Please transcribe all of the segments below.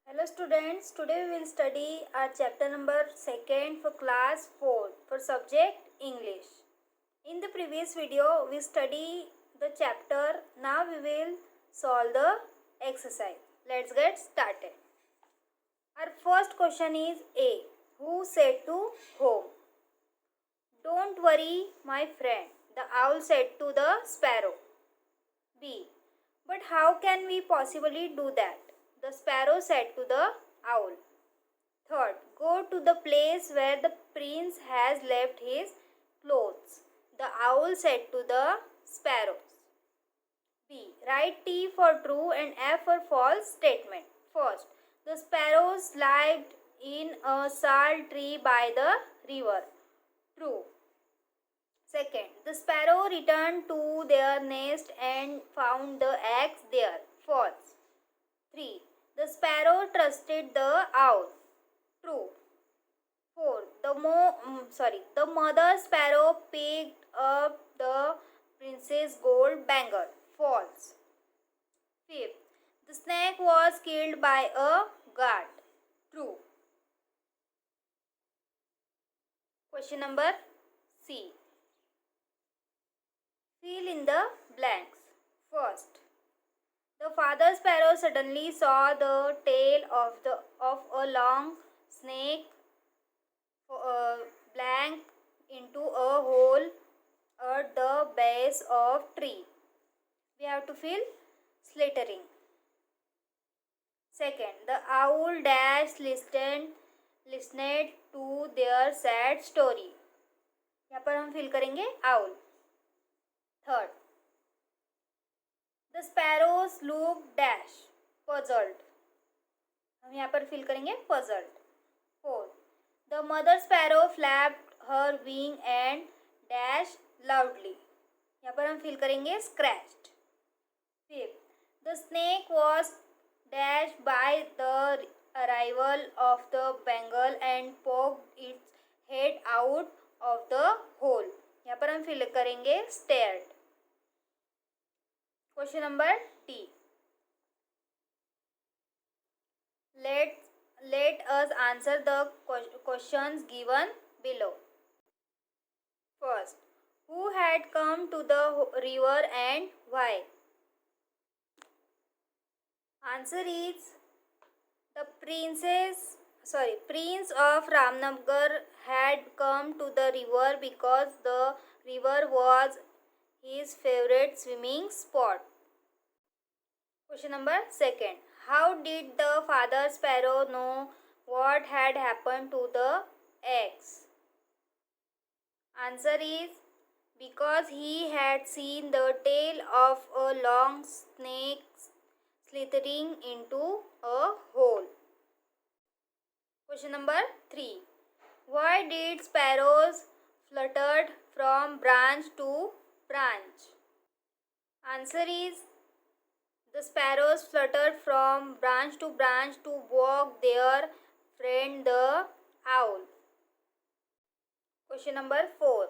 Hello students, today we will study our chapter number 2nd for class 4 for subject English. In the previous video we study the chapter, now we will solve the exercise. Let's get started. Our first question is A. Who said to whom? Don't worry my friend, the owl said to the sparrow. B. But how can we possibly do that? The sparrow said to the owl. Third, go to the place where the prince has left his clothes. The owl said to the sparrows. B. Write T for true and F for false statement. First, the sparrows lived in a salt tree by the river. True. Second, the sparrow returned to their nest and found the eggs there. False. 3. The sparrow trusted the owl. True. 4. The mother sparrow picked up the prince's gold bangle. False. 5th. The snake was killed by a guard. True. Question number C. Fill in the blanks. First, the father sparrow suddenly saw the tail of a long snake blank into a hole at the base of tree. We have to fill slittering. Second, the owl listened to their sad story. यहाँ पर हम fill करेंगे owl. Third, the sparrows look dash puzzled. हम यहाँ पर fill करेंगे puzzled. Fourth, the mother sparrow flapped her wing and dashed loudly. यहाँ पर हम फिल करेंगे scratched. Fifth, the snake was dashed by the arrival of the bangle and poked its head out of the hole. यहाँ पर हम fill करेंगे stared. Question number D. Let us answer the questions given below. First, who had come to the river and why? Answer is the Prince of Ramnagar had come to the river because the river was his favorite swimming spot. Question number 2nd. How did the father sparrow know what had happened to the eggs? Answer is because he had seen the tail of a long snake slithering into a hole. Question number 3. Why did sparrows fluttered from branch to branch? Answer is the sparrows fluttered from branch to walk their friend the owl. Question number 4.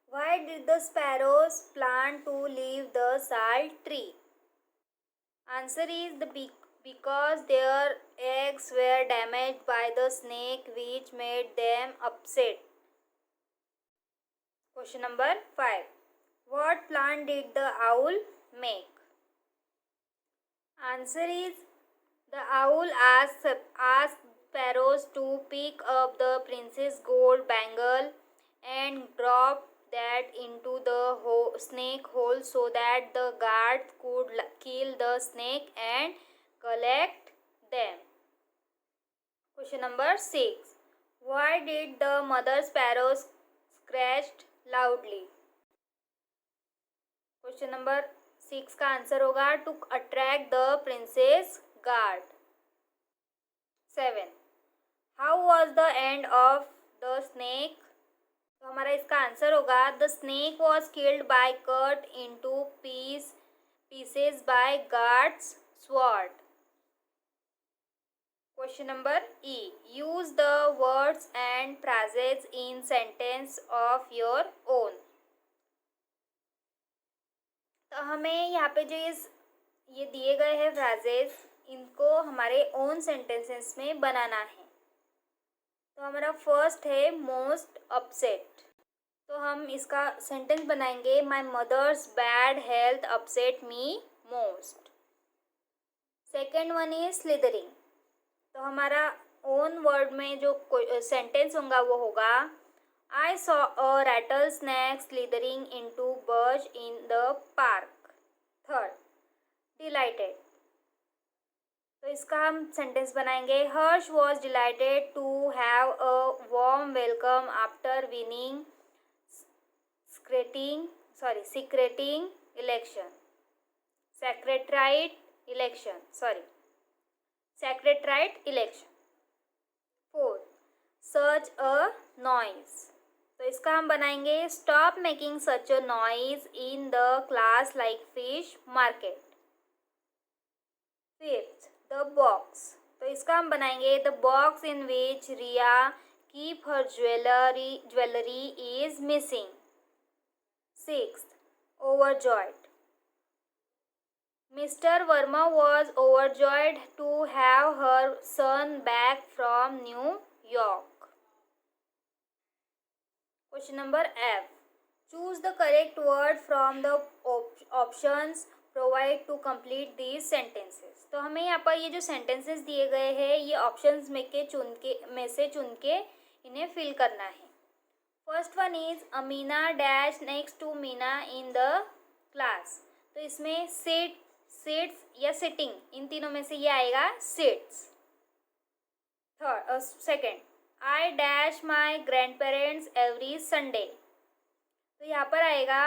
Why did the sparrows plan to leave the salt tree? Answer is because their eggs were damaged by the snake, which made them upset. Question number 5. What plan did the owl make? Answer is the owl asked sparrows to pick up the prince's gold bangle and drop that into the snake hole so that the guard could kill the snake and collect them. Question number 6. Why did the mother sparrow scratch loudly? Question number 6 का answer होगा to attract the prince's guard. 7. How was the end of the snake? तो हमारा इसका answer होगा the snake was killed by cut into pieces by guard's sword. Question number E. Use the words and phrases in sentence of your own. तो हमें यहाँ पे जो ये दिए गए हैं फ्राजेस, इनको हमारे ओन सेंटेंसेस में बनाना है। तो हमारा फर्स्ट है मोस्ट अपसेट। तो हम इसका सेंटेंस बनाएंगे, my mother's bad health upset me most. Second one is slithering. तो हमारा ओन वर्ड में जो सेंटेंस होगा वो होगा, I saw a rattlesnake slithering into birch in the park. Third, delighted. तो इसका हम सेंटेंस बनाएंगे, Harsh was delighted to have a warm welcome after winning secreting election. Secretariat election. Fourth, such a noise. तो इसका हम बनाएंगे, stop making such a noise in the class like fish market. Fifth, the box. तो इसका हम बनाएंगे, the box in which Riya keep her jewelry is missing. Sixth, overjoyed. Mr. Verma was overjoyed to have her son back from New York. Question number F. Choose the correct word from the options provided to complete these sentences. तो हमें यहाँ पर ये जो sentences दिए गए हैं ये options में से चुन के इन्हें fill करना है। First one is Amina dash next to Meena in the class. तो इसमें sits या sitting, इन तीनों में से ये आएगा sits. Second, I dash my grandparents every Sunday. तो यहाँ पर आएगा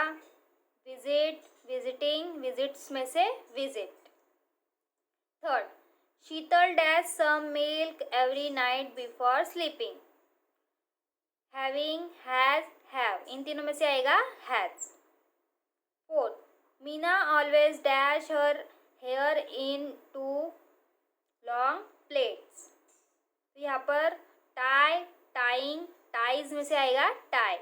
visiting, visits में से visit. Third, Sheetal dash some milk every night before sleeping. Having, has, have, इन तीनों में से आएगा has. Fourth, Meena always dash her hair into long plaits. तो यहाँ पर tie, tying, ties में से आएगा tie.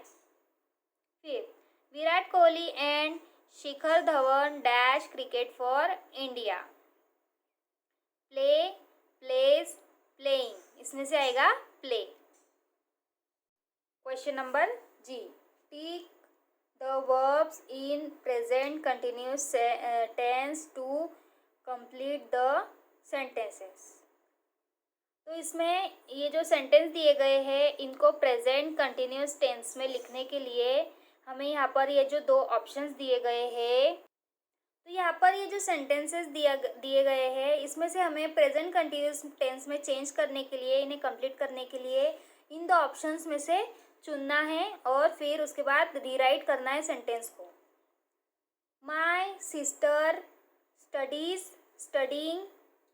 Fifth, Virat Kohli and Shikhar Dhawan dash cricket for India. Play, plays, playing, इसमें से आएगा play. Question number G. Tick the verbs in present continuous tense to complete the sentences. तो इसमें ये जो सेंटेंस दिए गए हैं इनको प्रेजेंट कंटिन्यूस टेंस में लिखने के लिए हमें यहाँ पर ये जो दो ऑप्शंस दिए गए हैं, तो यहाँ पर ये जो सेंटेंसेस दिए गए हैं इसमें से हमें प्रेजेंट कंटिन्यूस टेंस में चेंज करने के लिए, इन्हें कंप्लीट करने के लिए इन दो ऑप्शंस में से चुनना है और फिर उसके बाद रीराइट करना है सेंटेंस को। My sister studying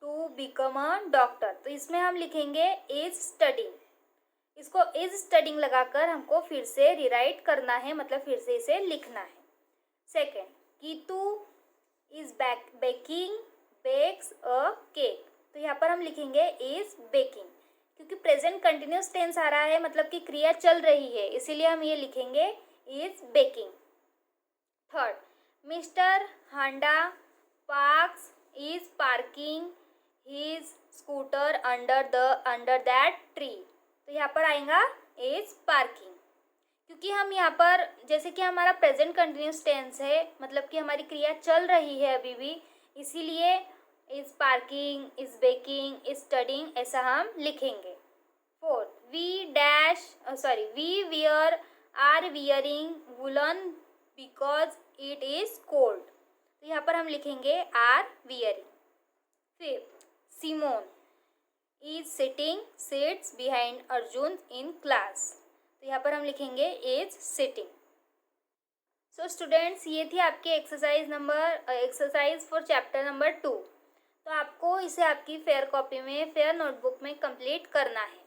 to become a doctor. तो इसमें हम लिखेंगे इज स्टडिंग, इसको इज स्टडिंग लगाकर हमको फिर से रीराइट करना है, मतलब फिर से इसे लिखना है। Second, Geetu is bakes a cake. तो यहाँ पर हम लिखेंगे इज बेकिंग, क्योंकि प्रेजेंट कंटिन्यूस टेंस आ रहा है, मतलब कि क्रिया चल रही है, इसीलिए हम ये लिखेंगे is baking. Third, mister Handa parks is parking his scooter under that tree. तो यहाँ पर आएगा इज पार्किंग, क्योंकि हम यहाँ पर जैसे कि हमारा प्रेजेंट कंटिन्यूस टेंस है, मतलब कि हमारी क्रिया चल रही है अभी भी, इसीलिए is parking, is baking, is studying ऐसा हम लिखेंगे। Fourth, we are wearing woollen because it is cold. तो यहाँ पर हम लिखेंगे are wearing. Fifth, Simon is sits behind Arjun in class. तो यहाँ पर हम लिखेंगे इज सिटिंग। सो स्टूडेंट्स, ये थी आपकी एक्सरसाइज फॉर चैप्टर नंबर 2। तो आपको इसे आपकी फेयर कॉपी में, फेयर नोटबुक में कंप्लीट करना है।